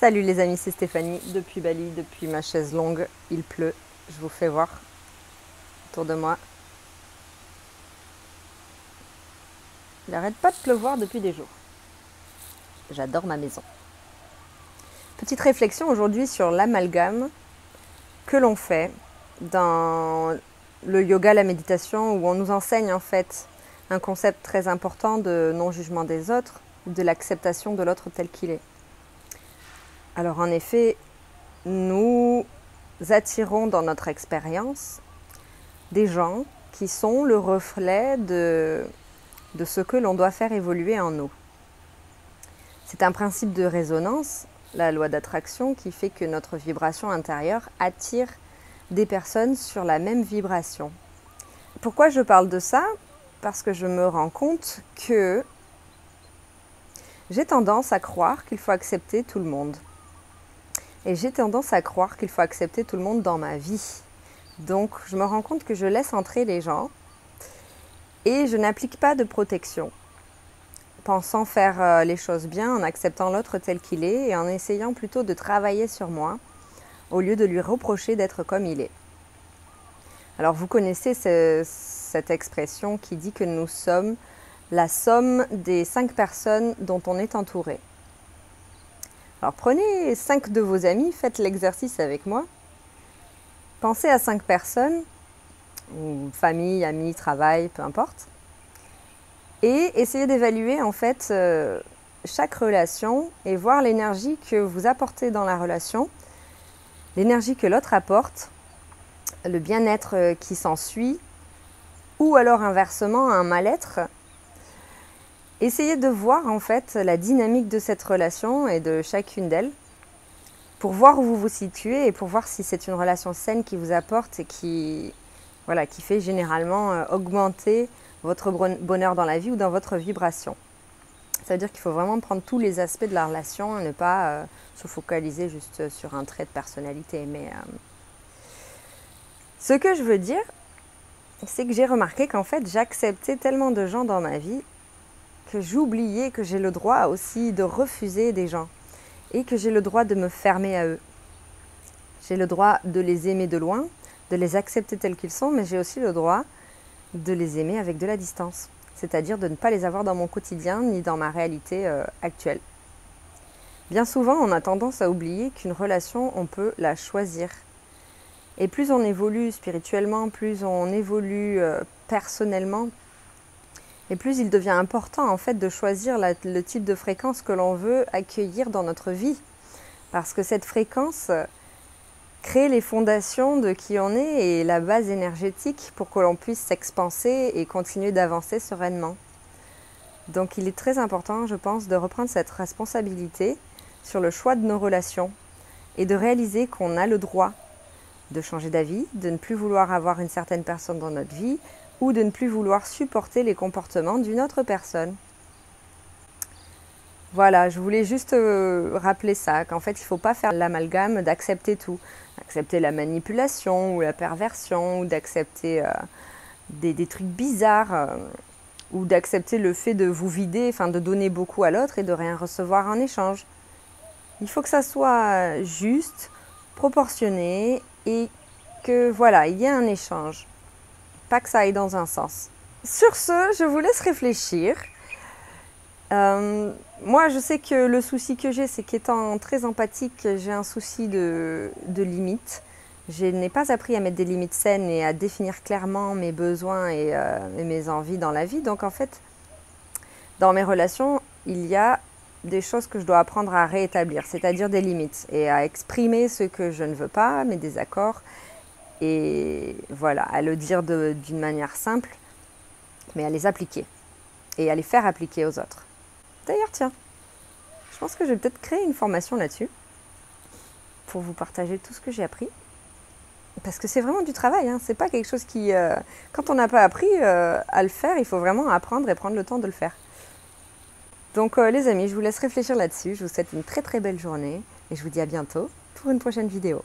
Salut les amis, c'est Stéphanie depuis Bali, depuis ma chaise longue. Il pleut, je vous fais voir autour de moi. Il n'arrête pas de pleuvoir depuis des jours. J'adore ma maison. Petite réflexion aujourd'hui sur l'amalgame que l'on fait dans le yoga, la méditation, où on nous enseigne en fait un concept très important de non-jugement des autres, de l'acceptation de l'autre tel qu'il est. Alors en effet, nous attirons dans notre expérience des gens qui sont le reflet de ce que l'on doit faire évoluer en nous. C'est un principe de résonance, la loi d'attraction, qui fait que notre vibration intérieure attire des personnes sur la même vibration. Pourquoi je parle de ça? Parce que je me rends compte que j'ai tendance à croire qu'il faut accepter tout le monde. Et j'ai tendance à croire qu'il faut accepter tout le monde dans ma vie. Donc je me rends compte que je laisse entrer les gens et je n'applique pas de protection, pensant faire les choses bien en acceptant l'autre tel qu'il est et en essayant plutôt de travailler sur moi au lieu de lui reprocher d'être comme il est. Alors vous connaissez cette expression qui dit que nous sommes la somme des 5 personnes dont on est entouré. Alors prenez 5 de vos amis, faites l'exercice avec moi. Pensez à 5 personnes, ou famille, amis, travail, peu importe. Et essayez d'évaluer en fait chaque relation et voir l'énergie que vous apportez dans la relation, l'énergie que l'autre apporte, le bien-être qui s'ensuit, ou alors inversement un mal-être. Essayez de voir en fait la dynamique de cette relation et de chacune d'elles pour voir où vous vous situez et pour voir si c'est une relation saine qui vous apporte et qui fait généralement augmenter votre bonheur dans la vie ou dans votre vibration. Ça veut dire qu'il faut vraiment prendre tous les aspects de la relation et ne pas se focaliser juste sur un trait de personnalité. Mais ce que je veux dire, c'est que j'ai remarqué qu'en fait j'acceptais tellement de gens dans ma vie que j'oubliais que j'ai le droit aussi de refuser des gens et que j'ai le droit de me fermer à eux. J'ai le droit de les aimer de loin, de les accepter tels qu'ils sont, mais j'ai aussi le droit de les aimer avec de la distance, c'est-à-dire de ne pas les avoir dans mon quotidien ni dans ma réalité actuelle. Bien souvent, on a tendance à oublier qu'une relation, on peut la choisir. Et plus on évolue spirituellement, plus on évolue personnellement, et plus il devient important en fait de choisir le type de fréquence que l'on veut accueillir dans notre vie. Parce que cette fréquence crée les fondations de qui on est et la base énergétique pour que l'on puisse s'expanser et continuer d'avancer sereinement. Donc il est très important, je pense, de reprendre cette responsabilité sur le choix de nos relations et de réaliser qu'on a le droit de changer d'avis, de ne plus vouloir avoir une certaine personne dans notre vie, ou de ne plus vouloir supporter les comportements d'une autre personne. Voilà, je voulais juste rappeler ça, qu'en fait il ne faut pas faire l'amalgame d'accepter tout. Accepter la manipulation ou la perversion, ou d'accepter des trucs bizarres, ou d'accepter le fait de vous vider, enfin de donner beaucoup à l'autre et de rien recevoir en échange. Il faut que ça soit juste, proportionné et que voilà, il y ait un échange. Pas que ça aille dans un sens. Sur ce, je vous laisse réfléchir. Moi, je sais que le souci que j'ai, c'est qu'étant très empathique, j'ai un souci de limites. Je n'ai pas appris à mettre des limites saines et à définir clairement mes besoins et mes envies dans la vie. Donc en fait, dans mes relations, il y a des choses que je dois apprendre à réétablir, c'est-à-dire des limites et à exprimer ce que je ne veux pas, mes désaccords. Et voilà, à le dire d'une manière simple, mais à les appliquer et à les faire appliquer aux autres. D'ailleurs, tiens, je pense que je vais peut-être créer une formation là-dessus pour vous partager tout ce que j'ai appris. Parce que c'est vraiment du travail, hein. C'est pas quelque chose qui... quand on n'a pas appris à le faire, il faut vraiment apprendre et prendre le temps de le faire. Donc les amis, je vous laisse réfléchir là-dessus. Je vous souhaite une très très belle journée et je vous dis à bientôt pour une prochaine vidéo.